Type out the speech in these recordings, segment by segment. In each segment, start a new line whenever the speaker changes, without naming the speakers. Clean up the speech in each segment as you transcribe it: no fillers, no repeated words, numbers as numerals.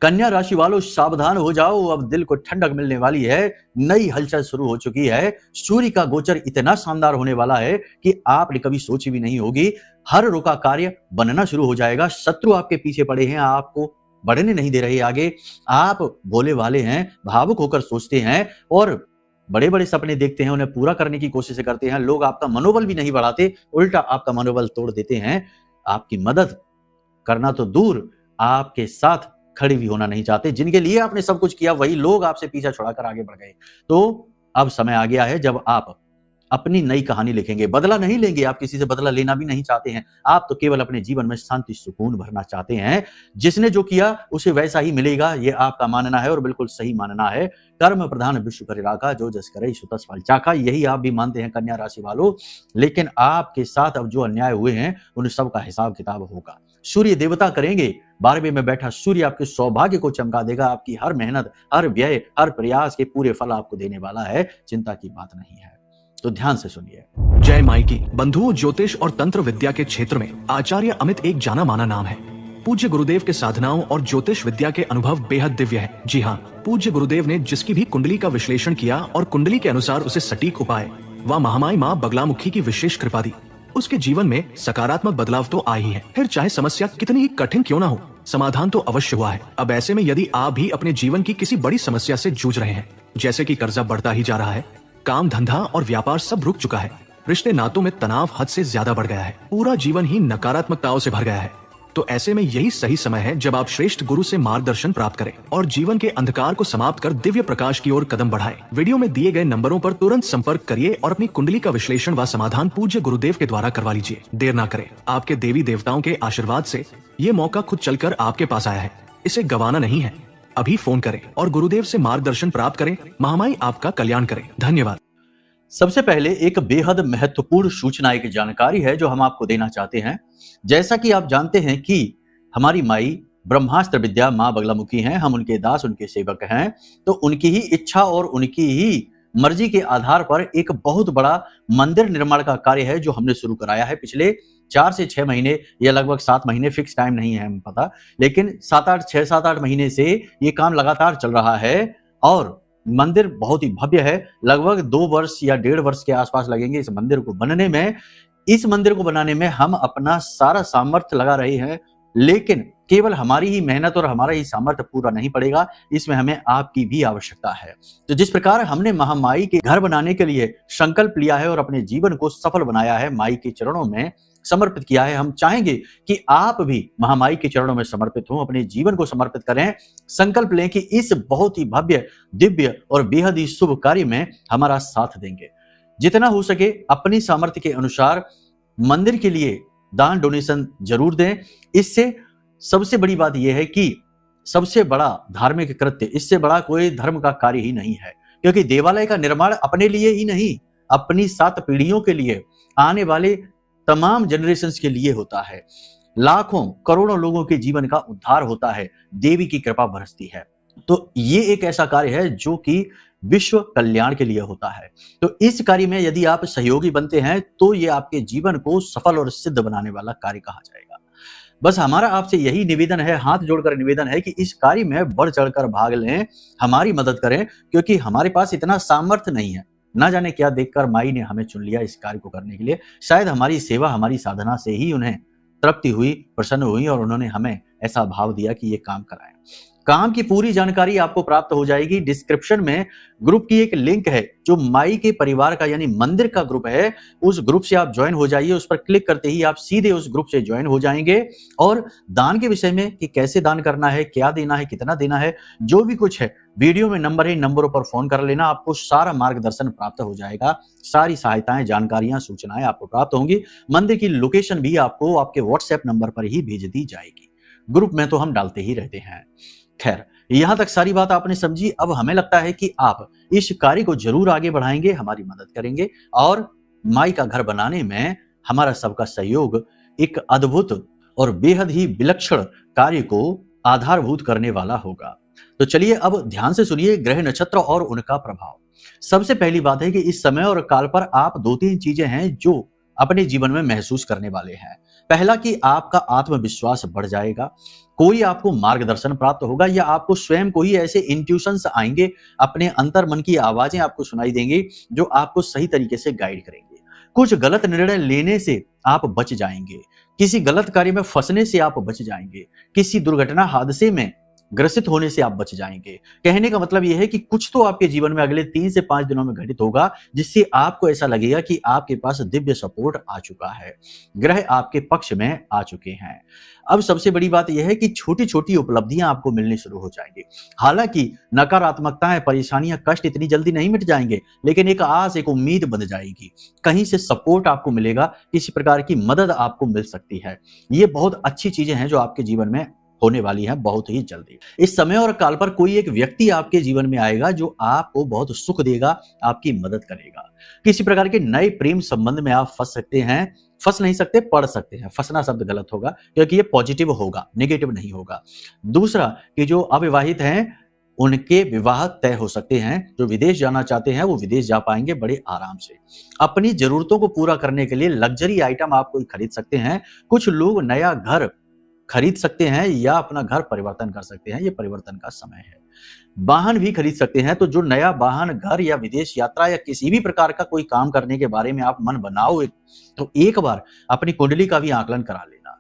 कन्या राशि वालों सावधान हो जाओ, अब दिल को ठंडक मिलने वाली है। नई हलचल शुरू हो चुकी है। सूर्य का गोचर इतना शानदार होने वाला है कि आपने कभी सोची भी नहीं होगी। हर रुका कार्य बनना शुरू हो जाएगा। शत्रु आपके पीछे पड़े हैं, आपको बढ़ने नहीं दे रहे आगे। आप भोले वाले हैं, भावुक होकर सोचते हैं और बड़े बड़े सपने देखते हैं, उन्हें पूरा करने की कोशिश करते हैं। लोग आपका मनोबल भी नहीं बढ़ाते, उल्टा आपका मनोबल तोड़ देते हैं। आपकी मदद करना तो दूर, आपके साथ खड़े भी होना नहीं चाहते। जिनके लिए आपने सब कुछ किया वही लोग आपसे पीछा छुड़ाकर आगे बढ़ गए। तो अब समय आ गया है जब आप अपनी नई कहानी लिखेंगे। बदला नहीं लेंगे, आप किसी से बदला लेना भी नहीं चाहते हैं। आप तो केवल अपने जीवन में शांति सुकून भरना चाहते हैं। जिसने जो किया उसे वैसा ही मिलेगा, ये आपका मानना है और बिल्कुल सही मानना है। कर्म प्रधान विश्व करे राखा, जो जस करे सो तस फल चाखा, यही आप भी मानते हैं कन्या राशि वालों। लेकिन आपके साथ अब जो अन्याय हुए हैं उन सब का हिसाब किताब होगा। सूर्य देवता करेंगे। 12वें में बैठा सूर्य आपके सौभाग्य को चमका देगा। आपकी हर मेहनत, हर व्यय, हर प्रयास के पूरे फल आपको देने वाला है। चिंता की बात नहीं है, तो ध्यान से सुनिए।
जय माई की। बंधुओं, ज्योतिष और तंत्र विद्या के क्षेत्र में आचार्य अमित एक जाना माना नाम है। पूज्य गुरुदेव के साधनाओं और ज्योतिष विद्या के अनुभव बेहद दिव्य है। जी हाँ, पूज्य गुरुदेव ने जिसकी भी कुंडली का विश्लेषण किया और कुंडली के अनुसार उसे सटीक उपाय व महामाई माँ बगलामुखी की विशेष कृपा दी, उसके जीवन में सकारात्मक बदलाव तो आए ही है। फिर चाहे समस्या कितनी ही कठिन क्यों ना हो, समाधान तो अवश्य हुआ है। अब ऐसे में यदि आप भी अपने जीवन की किसी बड़ी समस्या से जूझ रहे हैं, जैसे कि कर्जा बढ़ता ही जा रहा है, काम धंधा और व्यापार सब रुक चुका है, रिश्ते नातों में तनाव हद से ज्यादा बढ़ गया है, पूरा जीवन ही नकारात्मकताओं से भर गया है, तो ऐसे में यही सही समय है जब आप श्रेष्ठ गुरु से मार्गदर्शन प्राप्त करें और जीवन के अंधकार को समाप्त कर दिव्य प्रकाश की ओर कदम बढ़ाएं। वीडियो में दिए गए नंबरों पर तुरंत संपर्क करिए और अपनी कुंडली का विश्लेषण व समाधान पूज्य गुरुदेव के द्वारा करवा लीजिए। देर ना करें, आपके देवी देवताओं के आशीर्वाद से ये मौका खुद चलकर आपके पास आया है, इसे गंवाना नहीं है। अभी फोन करें और गुरुदेव से मार्गदर्शन प्राप्त करें। महामाई आपका कल्याण करें। धन्यवाद।
सबसे पहले एक बेहद महत्वपूर्ण सूचना, एक जानकारी है जो हम आपको देना चाहते हैं। जैसा कि आप जानते हैं कि हमारी माई ब्रह्मास्त्र विद्या माँ बगलामुखी हैं, हम उनके दास, उनके सेवक हैं। तो उनकी ही इच्छा और उनकी ही मर्जी के आधार पर एक बहुत बड़ा मंदिर निर्माण का कार्य है जो हमने शुरू कराया है पिछले 4 से 6 महीने या लगभग 7 महीने, फिक्स टाइम नहीं है हमें पता, लेकिन 6-8 महीने से ये काम लगातार चल रहा है। और मंदिर बहुत ही भव्य है। लगभग 2 वर्ष या 1.5 वर्ष के आसपास लगेंगे इस मंदिर को बनने में। इस मंदिर को बनाने में हम अपना सारा सामर्थ्य लगा रहे हैं, लेकिन केवल हमारी ही मेहनत और हमारा ही सामर्थ्य पूरा नहीं पड़ेगा, इसमें हमें आपकी भी आवश्यकता है। तो जिस प्रकार हमने महामाई के घर बनाने के लिए संकल्प लिया है और अपने जीवन को सफल बनाया है, माई के चरणों में समर्पित किया है, हम चाहेंगे कि आप भी महामाई के चरणों में समर्पित हों, अपने जीवन को समर्पित करें। संकल्प लें कि इस बहुत ही भव्य, दिव्य और बेहद ही शुभ कार्य में हमारा साथ देंगे। जितना हो सके अपनी सामर्थ्य के अनुसार मंदिर के लिए दान डोनेशन जरूर दें। इससे सबसे बड़ी बात यह है कि सबसे बड़ा धार्मिक कृत्य, इससे बड़ा कोई धर्म का कार्य ही नहीं है, क्योंकि देवालय का निर्माण अपने लिए ही नहीं, अपनी 7 पीढ़ियों के लिए, आने वाले तमाम जनरेशंस के लिए होता है। लाखों करोड़ों लोगों के जीवन का उद्धार होता है, देवी की कृपा बरसती है। तो ये एक ऐसा कार्य है जो कि विश्व कल्याण के लिए होता है। तो इस कार्य में यदि आप सहयोगी बनते हैं तो ये आपके जीवन को सफल और सिद्ध बनाने वाला कार्य कहा जाएगा। बस हमारा आपसे यही निवेदन है, हाथ जोड़कर निवेदन है कि इस कार्य में बढ़ चढ़कर भाग लें, हमारी मदद करें, क्योंकि हमारे पास इतना सामर्थ्य नहीं है। ना जाने क्या देखकर माई ने हमें चुन लिया इस कार्य को करने के लिए। शायद हमारी सेवा, हमारी साधना से ही उन्हें तृप्ति हुई, प्रसन्न हुई और उन्होंने हमें ऐसा भाव दिया कि ये काम कराएं। काम की पूरी जानकारी आपको प्राप्त हो जाएगी। डिस्क्रिप्शन में ग्रुप की एक लिंक है जो माई के परिवार का यानी मंदिर का ग्रुप है। उस ग्रुप से आप ज्वाइन हो जाइए। उस पर क्लिक करते ही आप सीधे उस ग्रुप से ज्वाइन हो जाएंगे। और दान के विषय में कि कैसे दान करना है, क्या देना है, कितना देना है, जो भी कुछ है, वीडियो में नंबर है, नंबरों पर फोन कर लेना, आपको सारा मार्गदर्शन प्राप्त हो जाएगा। सारी सहायताएं, जानकारियां, सूचनाएं आपको प्राप्त होंगी। मंदिर की लोकेशन भी आपको आपके व्हाट्सएप नंबर पर ही भेज दी जाएगी। ग्रुप में तो हम डालते ही रहते हैं। खैर, यहां तक सारी बात आपने समझी। अब हमें लगता है कि आप इस कार्य को जरूर आगे बढ़ाएंगे, हमारी मदद करेंगे और माई का घर बनाने में हमारा सबका सहयोग एक अद्भुत और बेहद ही विलक्षण कार्य को आधारभूत करने वाला होगा। तो चलिए अब ध्यान से सुनिए ग्रह नक्षत्र और उनका प्रभाव। सबसे पहली बात है कि इस समय और काल पर आप 2-3 चीजें हैं जो अपने जीवन में महसूस करने वाले हैं। पहला कि आपका आत्मविश्वास बढ़ जाएगा, कोई आपको मार्गदर्शन प्राप्त होगा या आपको स्वयं को ही ऐसे इंट्यूशंस आएंगे, अपने अंतर मन की आवाजें आपको सुनाई देंगी जो आपको सही तरीके से गाइड करेंगे। कुछ गलत निर्णय लेने से आप बच जाएंगे, किसी गलत कार्य में फंसने से आप बच जाएंगे, किसी दुर्घटना हादसे में ग्रसित होने से आप बच जाएंगे। कहने का मतलब यह है कि कुछ तो आपके जीवन में अगले 3 से 5 दिनों में घटित होगा जिससे आपको ऐसा लगेगा कि आपके पास दिव्य सपोर्ट आ चुका है, ग्रह आपके पक्ष में आ चुके हैं। अब सबसे बड़ी बात यह है कि छोटी छोटी उपलब्धियां आपको मिलनी शुरू हो जाएंगी। हालांकि नकारात्मकताएं, परेशानियां, कष्ट इतनी जल्दी नहीं मिट जाएंगे, लेकिन एक आस, एक उम्मीद बन जाएगी। कहीं से सपोर्ट आपको मिलेगा, किसी प्रकार की मदद आपको मिल सकती है। ये बहुत अच्छी चीजें हैं जो आपके जीवन में होने वाली है बहुत ही जल्दी। इस समय और काल पर कोई एक व्यक्ति आपके जीवन में आएगा जो आपको बहुत सुख देगा, आपकी मदद करेगा। किसी प्रकार के नए प्रेम संबंध में आप फंस सकते हैं, फंस नहीं सकते, पड़ सकते हैं। फंसना शब्द गलत होगा क्योंकि ये पॉजिटिव होगा, नेगेटिव नहीं होगा। दूसरा कि जो अविवाहित हैं उनके विवाह तय हो सकते हैं, जो विदेश जाना चाहते हैं वो विदेश जा पाएंगे बड़े आराम से। अपनी जरूरतों को पूरा करने के लिए लग्जरी आइटम आप कोई खरीद सकते हैं। कुछ लोग नया घर खरीद सकते हैं या अपना घर परिवर्तन कर सकते हैं, ये परिवर्तन का समय है। वाहन भी खरीद सकते हैं, तो जो नया वाहन, घर या विदेश यात्रा या किसी भी प्रकार का कोई काम करने के बारे में आप मन बनाओ तो एक बार अपनी कुंडली का भी आकलन करा लेना।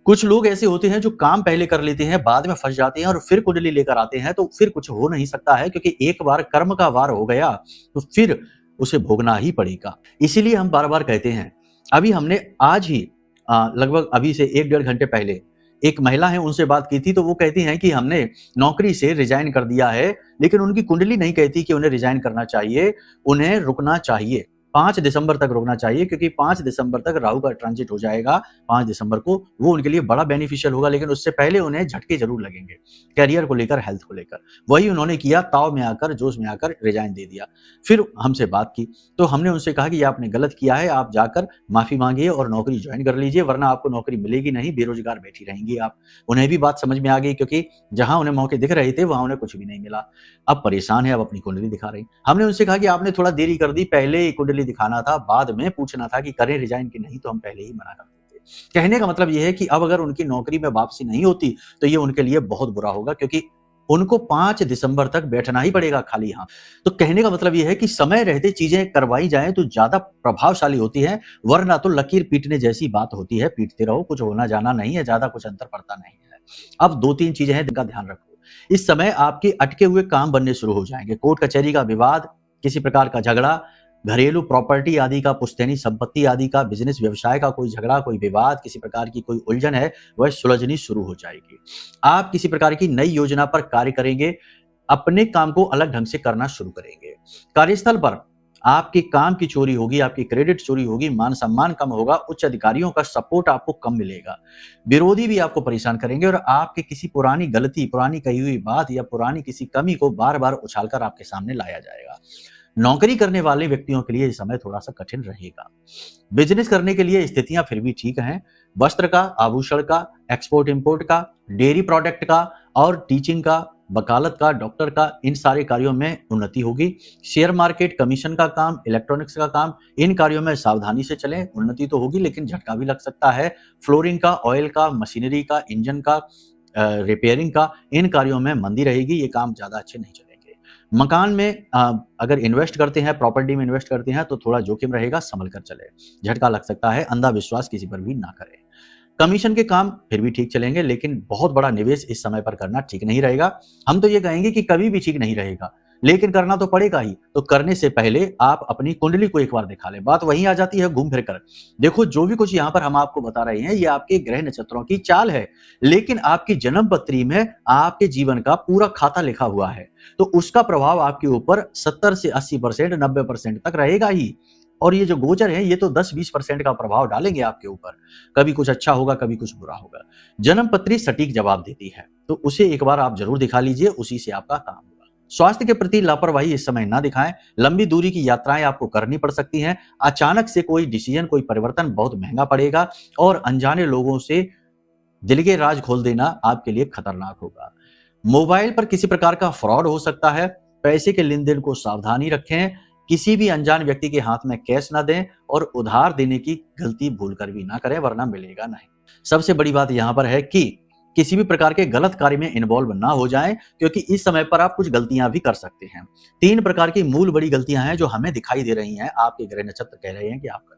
कुछ लोग ऐसे होते हैं जो काम पहले कर लेते हैं, बाद में फंस जाते हैं और फिर कुंडली लेकर आते हैं, तो फिर कुछ हो नहीं सकता है क्योंकि एक बार कर्म का वार हो गया तो फिर उसे भोगना ही पड़ेगा। इसीलिए हम बार बार कहते हैं, अभी हमने आज ही लगभग अभी से 1-1.5 घंटे पहले एक महिला है उनसे बात की थी, तो वो कहती हैं कि हमने नौकरी से रिजाइन कर दिया है, लेकिन उनकी कुंडली नहीं कहती कि उन्हें रिजाइन करना चाहिए, उन्हें रुकना चाहिए। 5 दिसंबर तक रुकना चाहिए क्योंकि 5 दिसंबर तक राहु का ट्रांजिट हो जाएगा। 5 दिसंबर को वो उनके लिए बड़ा बेनिफिशियल होगा, लेकिन उससे पहले उन्हें झटके जरूर लगेंगे करियर को लेकर, हेल्थ को लेकर। वही उन्होंने किया, ताव में आकर, जोश में आकर रिजाइन दे दिया। फिर हमसे बात की तो हमने उनसे कहा कि ये आपने गलत किया है, आप जाकर माफी मांगिए और नौकरी ज्वाइन कर लीजिए, वरना आपको नौकरी मिलेगी नहीं, बेरोजगार बैठी रहेंगी आप। उन्हें भी बात समझ में आ गई क्योंकि जहां उन्हें मौके दिख रहे थे वहां उन्हें कुछ भी नहीं मिला। अब परेशान है, अब अपनी कुंडली दिखा रही। हमने उनसे कहा कि आपने थोड़ा देरी कर दी, पहले ही कुंडली दिखाना था, बाद में पूछना था कि करें रिजाइन कि नहीं, तो हम पहले ही मना कर देते। कहने का मतलब यह है कि अब अगर उनकी नौकरी में वापसी नहीं होती तो ये उनके लिए बहुत बुरा होगा क्योंकि उनको 5 दिसंबर तक बैठना ही पड़ेगा खाली हाथ। तो कहने का मतलब यह है कि समय रहते चीजें करवाई जाएं तो ज्यादा प्रभावशाली होती है, वरना तो लकीर पीटने जैसी बात होती है, पीटते रहो, कुछ होना जाना नहीं है, ज्यादा कुछ अंतर पड़ता नहीं है। अब 2-3 चीजें हैं जिनका ध्यान रखो। इस समय आपके अटके हुए काम बनने शुरू हो जाएंगे। कोर्ट कचहरी का विवाद, किसी प्रकार का झगड़ा, घरेलू प्रॉपर्टी आदि का, पुश्तैनी संपत्ति आदि का, बिजनेस व्यवसाय का कोई झगड़ा, कोई विवाद, किसी प्रकार की कोई उलझन है वह सुलझनी शुरू हो जाएगी। आप किसी प्रकार की नई योजना पर कार्य करेंगे, अपने काम को अलग ढंग से करना शुरू करेंगे। कार्यस्थल पर आपके काम की चोरी होगी, आपकी क्रेडिट चोरी होगी, मान सम्मान कम होगा, उच्च अधिकारियों का सपोर्ट आपको कम मिलेगा, विरोधी भी आपको परेशान करेंगे और आपके किसी पुरानी गलती, पुरानी कही हुई बात या पुरानी किसी कमी को बार बार उछालकर आपके सामने लाया जाएगा। नौकरी करने वाले व्यक्तियों के लिए इस समय थोड़ा सा कठिन रहेगा। बिजनेस करने के लिए स्थितियां फिर भी ठीक हैं। वस्त्र का, आभूषण का, एक्सपोर्ट इंपोर्ट का, डेयरी प्रोडक्ट का और टीचिंग का, वकालत का, डॉक्टर का, इन सारे कार्यों में उन्नति होगी। शेयर मार्केट, कमीशन का काम, इलेक्ट्रॉनिक्स का काम, इन कार्यों में सावधानी से चलें। उन्नति तो होगी लेकिन झटका भी लग सकता है। फ्लोरिंग का, ऑयल का, मशीनरी का, इंजन का, रिपेयरिंग का, इन कार्यों में मंदी रहेगी, ये काम ज्यादा अच्छे नहीं चलेंगे। मकान में अगर इन्वेस्ट करते हैं, प्रॉपर्टी में इन्वेस्ट करते हैं तो थोड़ा जोखिम रहेगा, संभल कर चले, झटका लग सकता है। अंधा विश्वास किसी पर भी ना करें। कमीशन के काम फिर भी ठीक चलेंगे, लेकिन बहुत बड़ा निवेश इस समय पर करना ठीक नहीं रहेगा। हम तो ये कहेंगे कि कभी भी ठीक नहीं रहेगा, लेकिन करना तो पड़ेगा ही। तो करने से पहले आप अपनी कुंडली को एक बार दिखा लें। बात वहीं आ जाती है घूम फिर कर। देखो, जो भी कुछ यहाँ पर हम आपको बता रहे हैं ये आपके ग्रह नक्षत्रों की चाल है, लेकिन आपकी जन्म पत्री में आपके जीवन का पूरा खाता लिखा हुआ है, तो उसका प्रभाव आपके ऊपर 70 से 80%, 90% तक रहेगा ही। और ये जो गोचर है ये तो 10-20% का प्रभाव डालेंगे आपके ऊपर। कभी कुछ अच्छा होगा, कभी कुछ बुरा होगा। जन्म पत्री सटीक जवाब देती है, तो उसे एक बार आप जरूर दिखा लीजिए, उसी से आपका काम होगा। स्वास्थ्य के प्रति लापरवाही इस समय ना दिखाएं। लंबी दूरी की यात्राएं आपको करनी पड़ सकती हैं। अचानक से कोई डिसीजन, कोई परिवर्तन बहुत महंगा पड़ेगा और अनजाने लोगों से दिल के राज खोल देना आपके लिए खतरनाक होगा। मोबाइल पर किसी प्रकार का फ्रॉड हो सकता है। पैसे के लेन देन को सावधानी रखें। किसी भी अनजान व्यक्ति के हाथ में कैश ना दें और उधार देने की गलती भूलकर भी ना करें, वरना मिलेगा नहीं। सबसे बड़ी बात यहाँ पर है कि किसी भी प्रकार के गलत कार्य में इन्वॉल्व ना हो जाएं, क्योंकि इस समय पर आप कुछ गलतियां भी कर सकते हैं। 3 प्रकार की मूल बड़ी गलतियां हैं जो हमें दिखाई दे रही हैं, आपके ग्रह नक्षत्र कह रहे हैं कि आप करेंगे।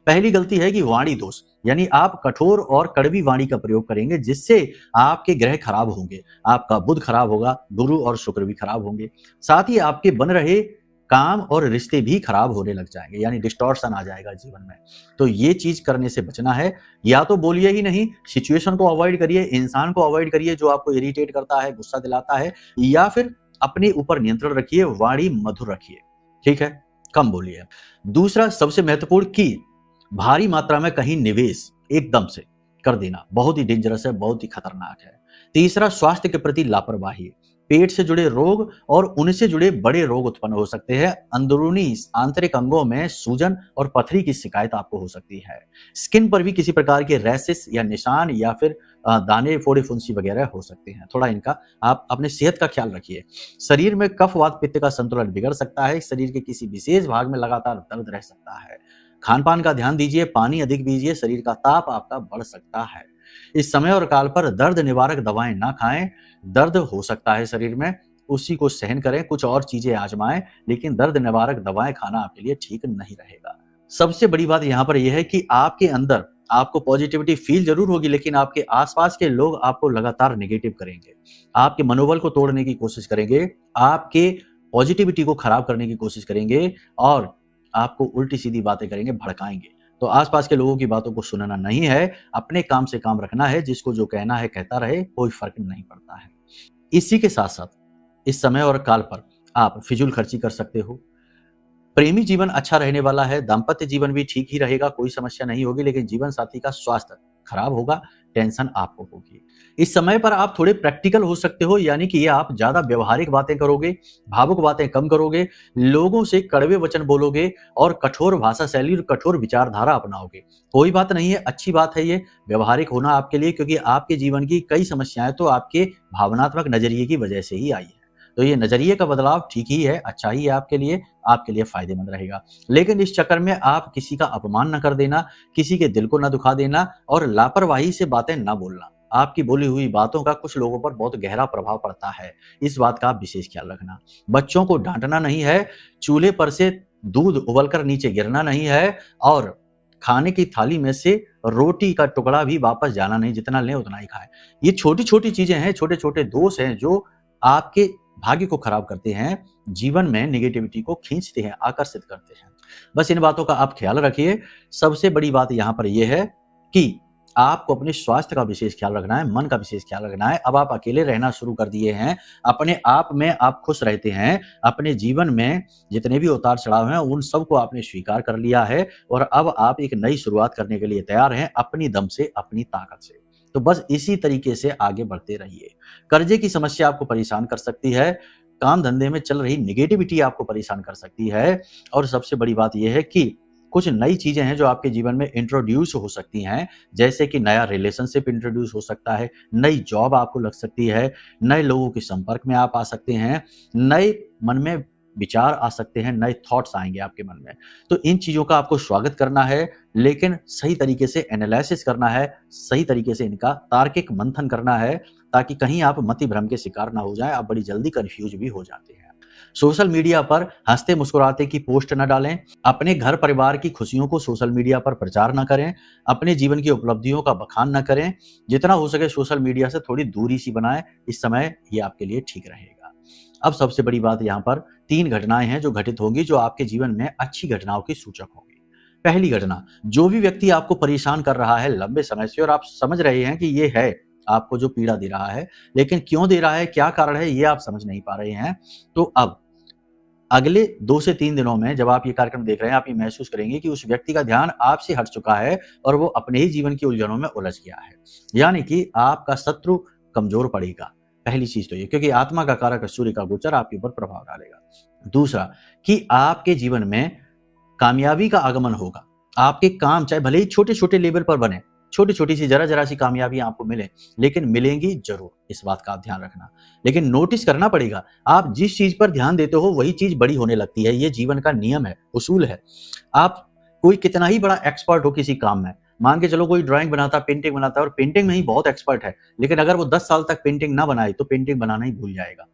पहली गलती है कि वाणी दोष, यानी आप कठोर और कड़वी वाणी का प्रयोग करेंगे, जिससे आपके ग्रह खराब होंगे, आपका बुध खराब होगा, गुरु और शुक्र भी खराब होंगे। साथ ही आपके बन रहे काम और रिश्ते भी खराब होने लग जाएंगे, यानी डिस्टॉर्शन आ जाएगा जीवन में। तो ये चीज करने से बचना है। या तो बोलिए ही नहीं, सिचुएशन को अवॉइड करिए, इंसान को अवॉइड करिए जो आपको इरिटेट करता है, गुस्सा दिलाता है, या फिर अपने ऊपर नियंत्रण रखिए, वाणी मधुर रखिए, ठीक है, कम बोलिए। दूसरा सबसे महत्वपूर्ण कि भारी मात्रा में कहीं निवेश एकदम से कर देना बहुत ही डेंजरस है, बहुत ही खतरनाक है। तीसरा स्वास्थ्य के प्रति लापरवाही, पेट से जुड़े रोग और उनसे जुड़े बड़े रोग उत्पन्न हो सकते हैं। अंदरूनी आंतरिक अंगों में सूजन और पथरी की शिकायत आपको हो सकती है। स्किन पर भी किसी प्रकार के रैशेस या निशान या फिर दाने, फोड़े, फुंसी वगैरह हो सकते हैं। थोड़ा इनका आप अपने सेहत का ख्याल रखिए। शरीर में कफ, वात, पित्त का संतुलन बिगड़ सकता है। शरीर के किसी विशेष भाग में लगातार दर्द रह सकता है। खान पान का ध्यान दीजिए, पानी अधिक पीजिए, शरीर का ताप आपका बढ़ सकता है। इस समय और काल पर दर्द निवारक दवाएं ना खाएं। दर्द हो सकता है शरीर में, उसी को सहन करें, कुछ और चीजें आजमाएं, लेकिन दर्द निवारक दवाएं खाना आपके लिए ठीक नहीं रहेगा। सबसे बड़ी बात यहाँ पर यह है कि आपके अंदर आपको पॉजिटिविटी फील जरूर होगी, लेकिन आपके आसपास के लोग आपको लगातार नेगेटिव करेंगे, आपके मनोबल को तोड़ने की कोशिश करेंगे, आपके पॉजिटिविटी को खराब करने की कोशिश करेंगे और आपको उल्टी सीधी बातें करेंगे, भड़काएंगे। तो आसपास के लोगों की बातों को सुनना नहीं है, अपने काम से काम रखना है, जिसको जो कहना है कहता रहे, कोई फर्क नहीं पड़ता है। इसी के साथ साथ इस समय और काल पर आप फिजूल खर्ची कर सकते हो। प्रेमी जीवन अच्छा रहने वाला है, दाम्पत्य जीवन भी ठीक ही रहेगा, कोई समस्या नहीं होगी, लेकिन जीवन साथी का स्वास्थ्य खराब होगा, टेंशन आपको होगी। इस समय पर आप थोड़े प्रैक्टिकल हो सकते हो, यानी कि आप ज्यादा व्यवहारिक बातें करोगे, भावुक बातें कम करोगे, लोगों से कड़वे वचन बोलोगे और कठोर भाषा शैली और कठोर विचारधारा अपनाओगे। कोई बात नहीं है, अच्छी बात है ये व्यवहारिक होना आपके लिए, क्योंकि आपके जीवन की कई समस्याएं तो आपके भावनात्मक नजरिए की वजह से ही आई है। तो ये नजरिए का बदलाव ठीक ही है, अच्छा ही है आपके लिए फायदेमंद रहेगा। लेकिन इस चक्कर में आप किसी का अपमान न कर देना, किसी के दिल को न दुखा देना और लापरवाही से बातें न बोलना। आपकी बोली हुई बातों का कुछ लोगों पर बहुत गहरा प्रभाव पड़ता है, इस बात का आप विशेष ख्याल रखना। बच्चों को डांटना नहीं है, चूल्हे पर से दूध उबलकर नीचे गिरना नहीं है और खाने की थाली में से रोटी का टुकड़ा भी वापस जाना नहीं, जितना लें उतना ही खाएं। ये छोटी छोटी चीजें हैं, छोटे छोटे दोष हैं जो आपके भाग्य को खराब करते हैं, जीवन में नेगेटिविटी को खींचते हैं, आकर्षित करते हैं। बस इन बातों का आप ख्याल रखिए। सबसे बड़ी बात यहाँ पर यह है कि आपको अपने स्वास्थ्य का विशेष ख्याल रखना है, मन का विशेष ख्याल रखना है। अब आप अकेले रहना शुरू कर दिए हैं, अपने आप में आप खुश रहते हैं, अपने जीवन में जितने भी उतार चढ़ाव हैं उन सबको आपने स्वीकार कर लिया है और अब आप एक नई शुरुआत करने के लिए तैयार हैं, अपनी दम से, अपनी ताकत से। तो बस इसी तरीके से आगे बढ़ते रहिए। कर्जे की समस्या आपको परेशान कर सकती है, काम धंधे में चल रही नेगेटिविटी आपको परेशान कर सकती है और सबसे बड़ी बात यह है कि कुछ नई चीजें हैं जो आपके जीवन में इंट्रोड्यूस हो सकती हैं, जैसे कि नया रिलेशनशिप इंट्रोड्यूस हो सकता है, नई जॉब आपको लग सकती है, नए लोगों के संपर्क में आप आ सकते हैं, नए मन में विचार आ सकते हैं, नए थॉट्स आएंगे आपके मन में। तो इन चीजों का आपको स्वागत करना है, लेकिन सही तरीके से एनालिसिस करना है, सही तरीके से इनका तार्किक मंथन करना है, ताकि कहीं आप मति भ्रम के शिकार ना हो जाएं, आप बड़ी जल्दी कंफ्यूज भी हो जाते हैं। सोशल मीडिया पर हंसते मुस्कुराते की पोस्ट न डालें, अपने घर परिवार की खुशियों को सोशल मीडिया पर प्रचार न करें, अपने जीवन की उपलब्धियों का बखान न करें, जितना हो सके सोशल मीडिया से थोड़ी दूरी सी बनाएं, इस समय ये आपके लिए ठीक रहेगा। अब सबसे बड़ी बात यहाँ पर 3 घटनाएं हैं जो घटित होंगी, जो आपके जीवन में अच्छी घटनाओं की सूचक होंगी। पहली घटना, जो भी व्यक्ति आपको परेशान कर रहा है लंबे समय से और आप समझ रहे हैं कि ये है आपको जो पीड़ा दे रहा है, लेकिन क्यों दे रहा है, क्या कारण है, ये आप समझ नहीं पा रहे हैं, तो अब अगले 2 से 3 दिनों में जब आप ये कार्यक्रम देख रहे हैं, आप ये महसूस करेंगे कि उस व्यक्ति का ध्यान आपसे हट चुका है और वो अपने ही जीवन की उलझनों में उलझ गया है, यानी कि आपका शत्रु कमजोर पड़ेगा। पहली चीज तो ये, क्योंकि आत्मा का कारक सूर्य का गोचर आपके ऊपर प्रभाव डालेगा। दूसरा कि आपके जीवन में कामयाबी का आगमन होगा, आपके काम चाहे भले ही छोटे छोटे लेवल पर बने, छोटी छोटी सी जरा जरा सी कामयाबियां आपको मिले, लेकिन मिलेंगी जरूर, इस बात का आप ध्यान रखना। लेकिन नोटिस करना पड़ेगा, आप जिस चीज पर ध्यान देते हो वही चीज बड़ी होने लगती है। ये जीवन का नियम है, उसूल है। आप कोई कितना ही बड़ा एक्सपर्ट हो किसी काम में, मान के चलो कोई ड्राइंग बनाता, पेंटिंग बनाता है और पेंटिंग में ही बहुत एक्सपर्ट है, लेकिन अगर वो 10 साल तक पेंटिंग ना बनाए तो पेंटिंग बनाना ही भूल जाएगा।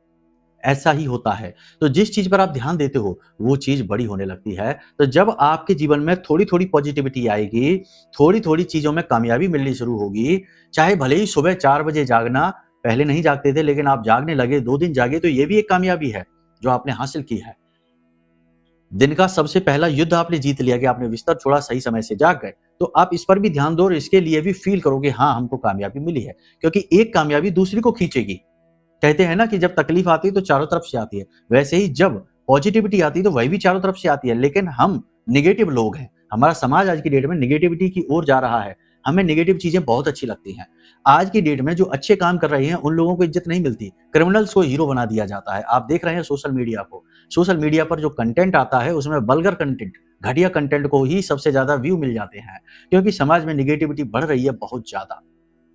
ऐसा ही होता है। तो जिस चीज पर आप ध्यान देते हो वो चीज बड़ी होने लगती है। तो जब आपके जीवन में थोड़ी थोड़ी पॉजिटिविटी आएगी, थोड़ी थोड़ी चीजों में कामयाबी मिलनी शुरू होगी, चाहे भले ही सुबह 4 बजे जागना, पहले नहीं जागते थे लेकिन आप जागने लगे, 2 दिन जागे, तो ये भी एक कामयाबी है जो आपने हासिल की है। दिन का सबसे पहला युद्ध आपने जीत लिया कि आपने बिस्तर छोड़ा, सही समय से जाग गए। तो आप इस पर भी ध्यान दो और इसके लिए भी फील करोगे, हाँ हमको कामयाबी मिली है, क्योंकि एक कामयाबी दूसरी को खींचेगी। कहते हैं ना कि जब तकलीफ आती है तो चारों तरफ से आती है, वैसे ही जब पॉजिटिविटी आती है तो वही भी चारों तरफ से आती है। लेकिन हम निगेटिव लोग हैं, हमारा समाज आज की डेट में निगेटिविटी की ओर जा रहा है, हमें निगेटिव चीजें बहुत अच्छी लगती हैं। आज की डेट में जो अच्छे काम कर रहे हैं उन लोगों को इज्जत नहीं मिलती, क्रिमिनल्स को हीरो बना दिया जाता है। आप देख रहे हैं सोशल मीडिया को, सोशल मीडिया पर जो कंटेंट आता है उसमें वल्गर कंटेंट, घटिया कंटेंट को ही सबसे ज्यादा व्यू मिल जाते हैं, क्योंकि समाज में निगेटिविटी बढ़ रही है बहुत ज्यादा।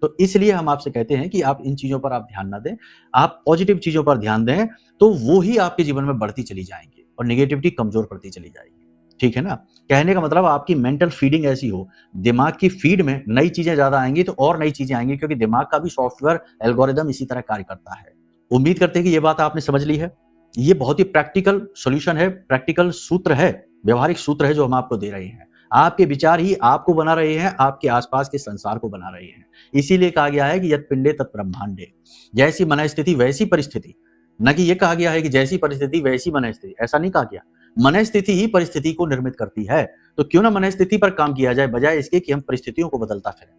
तो इसलिए हम आपसे कहते हैं कि आप इन चीजों पर आप ध्यान ना दें, आप पॉजिटिव चीजों पर ध्यान दें, तो वो ही आपके जीवन में बढ़ती चली जाएंगी और निगेटिविटी कमजोर पड़ती चली जाएगी। ठीक है ना? कहने का मतलब आपकी मेंटल फीडिंग ऐसी हो, दिमाग की फीड में नई चीजें ज्यादा आएंगी तो और नई चीजें आएंगी, क्योंकि दिमाग का भी सॉफ्टवेयर एल्गोरिदम इसी तरह कार्य करता है। उम्मीद करते हैं कि ये बात आपने समझ ली है। ये बहुत ही प्रैक्टिकल सॉल्यूशन है, प्रैक्टिकल सूत्र है, व्यवहारिक सूत्र है जो हम आपको दे रहे हैं। आपके विचार ही आपको बना रहे हैं, आपके आसपास के संसार को बना रहे हैं। इसीलिए कहा गया है कि यत् पिंडे तत् ब्रह्मांडे, जैसी मनस्थिति वैसी परिस्थिति। न कि यह कहा गया है कि जैसी परिस्थिति वैसी मनस्थिति, ऐसा नहीं कहा गया। मनस्थिति ही परिस्थिति को निर्मित करती है। तो क्यों ना मनस्थिति पर काम किया जाए, बजाय इसके कि हम परिस्थितियों को बदलता फिरें।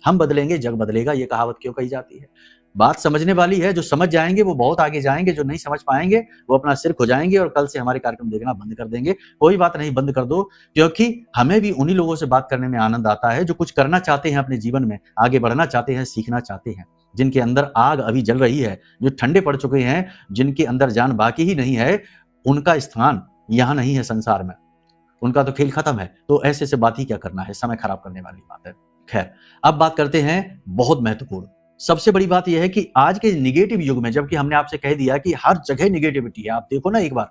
हम बदलेंगे जग बदलेगा, ये कहावत क्यों कही जाती है? बात समझने वाली है, जो समझ जाएंगे वो बहुत आगे जाएंगे, जो नहीं समझ पाएंगे वो अपना सिर खुजाएंगे और कल से हमारे कार्यक्रम देखना बंद कर देंगे। कोई बात नहीं, बंद कर दो, क्योंकि हमें भी उन्हीं लोगों से बात करने में आनंद आता है जो कुछ करना चाहते हैं अपने जीवन में, आगे बढ़ना चाहते हैं, सीखना चाहते हैं, जिनके अंदर आग अभी जल रही है, जो ठंडे पड़ चुके हैं, जिनके अंदर जान बाकी ही नहीं है। उनका स्थान यहाँ नहीं है संसार में, उनका तो खेल खत्म है। तो ऐसे से बात ही क्या करना है, समय खराब करने वाली बात है। खैर, अब बात करते हैं बहुत महत्वपूर्ण, सबसे बड़ी बात यह है कि आज के निगेटिव युग में, जबकि हमने आपसे कह दिया कि हर जगह निगेटिविटी है, आप देखो ना एक बार,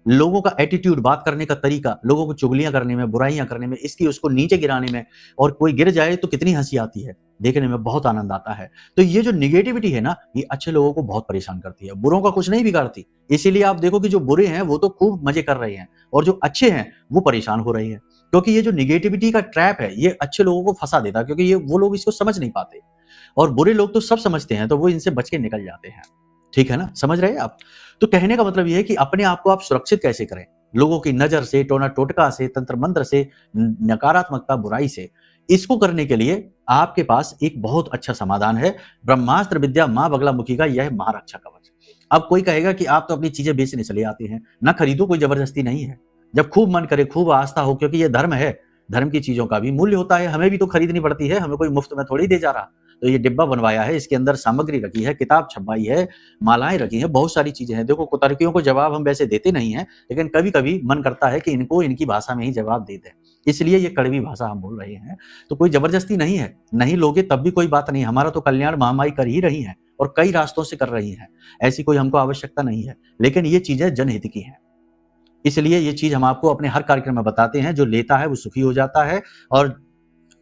लोगों का एटीट्यूड, बात करने का तरीका, लोगों को चुगलियां करने में, बुराइयां करने में, इसकी उसको नीचे गिराने में, और कोई गिर जाए तो कितनी हंसी आती है, देखने में बहुत आनंद आता है। तो ये जो निगेटिविटी है ना, ये अच्छे लोगों को बहुत परेशान करती है, बुरों का कुछ नहीं बिगाड़ती। इसीलिए आप देखो कि जो बुरे हैं वो तो खूब मजे कर रहे हैं और जो अच्छे हैं वो परेशान हो रहे हैं, क्योंकि ये जो निगेटिविटी का ट्रैप है ये अच्छे लोगों को फंसा देता है, क्योंकि ये वो लोग इसको समझ नहीं पाते, और बुरे लोग तो सब समझते हैं, तो वो इनसे बच के निकल जाते हैं। ठीक है ना, समझ रहे हैं आप? तो कहने का मतलब यह है कि अपने आप को आप सुरक्षित कैसे करें, लोगों की नजर से, टोना टोटका से, तंत्र मंत्र से, नकारात्मकता, बुराई से। इसको करने के लिए आपके पास एक बहुत अच्छा समाधान है, ब्रह्मास्त्र विद्या मां बगलामुखी का यह महारक्षा कवच। अब कोई कहेगा कि आप तो अपनी चीजें बेचने चले आते हैं, ना खरीदो, कोई जबरदस्ती नहीं है, जब खूब मन करे, खूब आस्था हो, क्योंकि यह धर्म है, धर्म की चीजों का भी मूल्य होता है, हमें भी तो खरीदनी पड़ती है, हमें कोई मुफ्त में थोड़ी दे जा रहा। तो ये डिब्बा बनवाया है, इसके अंदर सामग्री रखी है, किताब छपवाई है, मालाएं रखी हैं, बहुत सारी चीजें हैं। देखो, कुतर्कियों को जवाब हम वैसे देते नहीं हैं, लेकिन कभी कभी मन करता है कि इनको इनकी भाषा में ही जवाब दे दें, इसलिए ये कड़वी भाषा हम बोल रहे हैं। तो कोई जबरदस्ती नहीं है, नहीं लोगे तब भी कोई बात नहीं, हमारा तो कल्याण महामाई कर ही रही है और कई रास्तों से कर रही है, ऐसी कोई हमको आवश्यकता नहीं है, लेकिन ये चीजें जनहित की हैं, इसलिए ये चीज हम आपको अपने हर कार्यक्रम में बताते हैं। जो लेता है वो सुखी हो जाता है और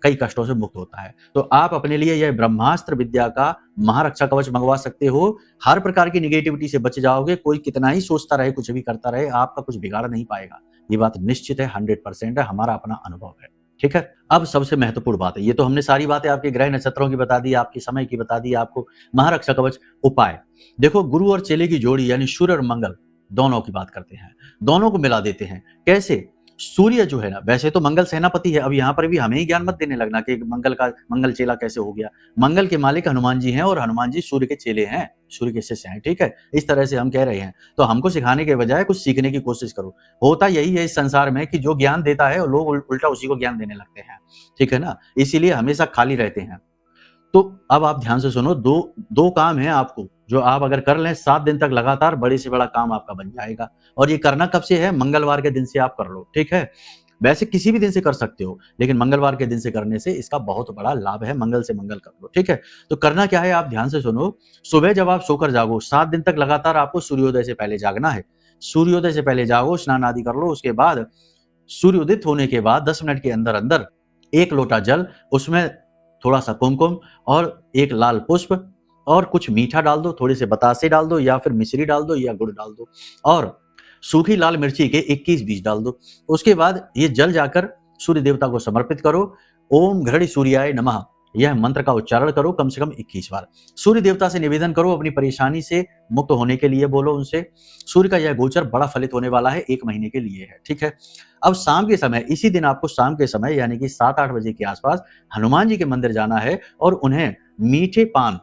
कई कष्टों से मुक्त होता है। तो आप अपने लिए यह ब्रह्मास्त्र विद्या का महारक्षा कवच मंगवा सकते हो, हर प्रकार की निगेटिविटी से बच जाओगे। कोई कितना ही सोचता रहे, कुछ भी करता रहे, आपका कुछ बिगाड़ नहीं पाएगा, ये बात निश्चित है, 100% है, हमारा अपना अनुभव है। ठीक है, अब सबसे महत्वपूर्ण बात है, ये तो हमने सारी बातें आपके ग्रह नक्षत्रों की बता दी, आपके समय की बता दी, आपको महारक्षा कवच उपाय। देखो, गुरु और चेले की जोड़ी यानी सूर्य और मंगल दोनों की बात करते हैं, दोनों को मिला देते हैं। कैसे? सूर्य जो है ना, वैसे तो मंगल सेनापति है, अब यहाँ पर भी हमें ही ज्ञान मत देने लगना कि मंगल चेला कैसे हो गया। मंगल के मालिक हनुमान जी हैं और हनुमान जी सूर्य के चेले हैं, सूर्य के शिष्य हैं। ठीक है, इस तरह से हम कह रहे हैं। तो हमको सिखाने के बजाय कुछ सीखने की कोशिश करो। होता यही है इस संसार में कि जो ज्ञान देता है लोग उल्टा उसी को ज्ञान देने लगते हैं। ठीक है ना, इसीलिए हमेशा खाली रहते हैं। तो अब आप ध्यान से सुनो, दो काम है आपको, जो आप अगर कर लें 7 दिन तक लगातार, बड़े से बड़ा काम आपका बन जाएगा। और ये करना कब से है? मंगलवार के दिन से आप कर लो। ठीक है, वैसे किसी भी दिन से कर सकते हो, लेकिन मंगलवार के दिन से करने से इसका बहुत बड़ा लाभ है। मंगल से मंगल कर लो, ठीक है। तो करना क्या है, आप ध्यान से सुनो। सुबह जब आप सोकर जागो, 7 दिन तक लगातार आपको सूर्योदय से पहले जागना है। सूर्योदय से पहले जागो, स्नान आदि कर लो। उसके बाद सूर्योदित होने के बाद 10 मिनट के अंदर अंदर 1 लोटा जल, उसमें थोड़ा सा कुमकुम और 1 लाल पुष्प और कुछ मीठा डाल दो, थोड़े से बतासे डाल दो या फिर मिश्री डाल दो या गुड़ डाल दो और सूखी लाल मिर्ची के 21 बीज डाल दो। उसके बाद ये जल जाकर सूर्य देवता को समर्पित करो। ओम घृणी सूर्याय नमः, यह मंत्र का उच्चारण करो कम से कम 21 बार। सूर्य देवता से निवेदन करो, अपनी परेशानी से मुक्त होने के लिए बोलो उनसे। सूर्य का यह गोचर बड़ा फलित होने वाला है, 1 महीने के लिए है, ठीक है। अब शाम के समय, इसी दिन आपको शाम के समय यानी कि 7-8 बजे के आसपास हनुमान जी के मंदिर जाना है और उन्हें मीठे पान,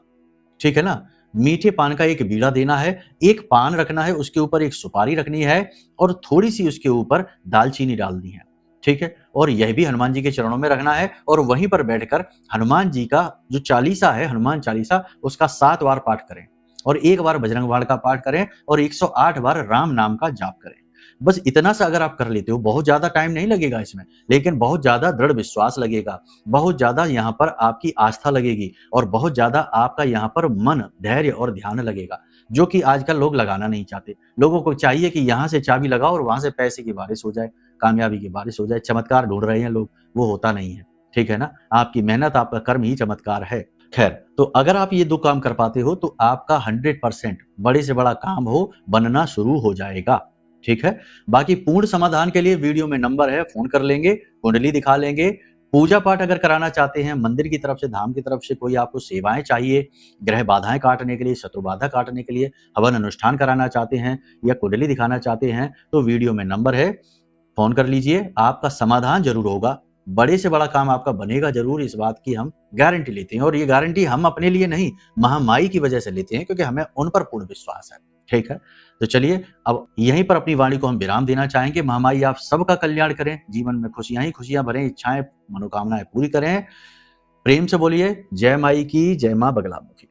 ठीक है ना, मीठे पान का 1 बीड़ा देना है। 1 पान रखना है, उसके ऊपर 1 सुपारी रखनी है और थोड़ी सी उसके ऊपर दालचीनी डालनी है, ठीक है। और यह भी हनुमान जी के चरणों में रखना है और वहीं पर बैठकर हनुमान जी का जो चालीसा है, हनुमान चालीसा, उसका 7 बार पाठ करें और 1 बार बजरंग बाण का पाठ करें और 108 बार राम नाम का जाप करें। बस इतना सा अगर आप कर लेते हो, बहुत ज्यादा टाइम नहीं लगेगा इसमें, लेकिन बहुत ज्यादा दृढ़ विश्वास लगेगा, बहुत ज्यादा यहाँ पर आपकी आस्था लगेगी और बहुत ज्यादा आपका यहाँ पर मन, धैर्य और ध्यान लगेगा, जो कि आजकल लोग लगाना नहीं चाहते। लोगों को चाहिए कि यहाँ से चाबी लगाओ और वहां से पैसे की बारिश हो जाए, कामयाबी की बारिश हो जाए। चमत्कार ढूंढ रहे हैं लोग, वो होता नहीं है, ठीक है ना। आपकी मेहनत, आपका कर्म ही चमत्कार है। खैर, तो अगर आप ये 2 काम कर पाते हो तो आपका 100% बड़े से बड़ा काम हो बनना शुरू हो जाएगा, ठीक है। बाकी पूर्ण समाधान के लिए वीडियो में नंबर है, फोन कर लेंगे, कुंडली दिखा लेंगे। पूजा पाठ अगर कराना चाहते हैं, मंदिर की तरफ से, धाम की तरफ से कोई आपको सेवाएं चाहिए, ग्रह बाधाएं काटने के लिए, शत्रु बाधा काटने के लिए, हवन अनुष्ठान कराना चाहते हैं या कुंडली दिखाना चाहते हैं, तो वीडियो में नंबर है, फोन कर लीजिए। आपका समाधान जरूर होगा, बड़े से बड़ा काम आपका बनेगा जरूर, इस बात की हम गारंटी लेते हैं। और ये गारंटी हम अपने लिए नहीं, महामाई की वजह से लेते हैं, क्योंकि हमें उन पर पूर्ण विश्वास है, ठीक है। तो चलिए, अब यहीं पर अपनी वाणी को हम विराम देना चाहेंगे। महामाई आप सबका कल्याण करें, जीवन में खुशियां ही खुशियां भरें, इच्छाएं मनोकामनाएं पूरी करें। प्रेम से बोलिए जय माई की, जय मां बगलामुखी।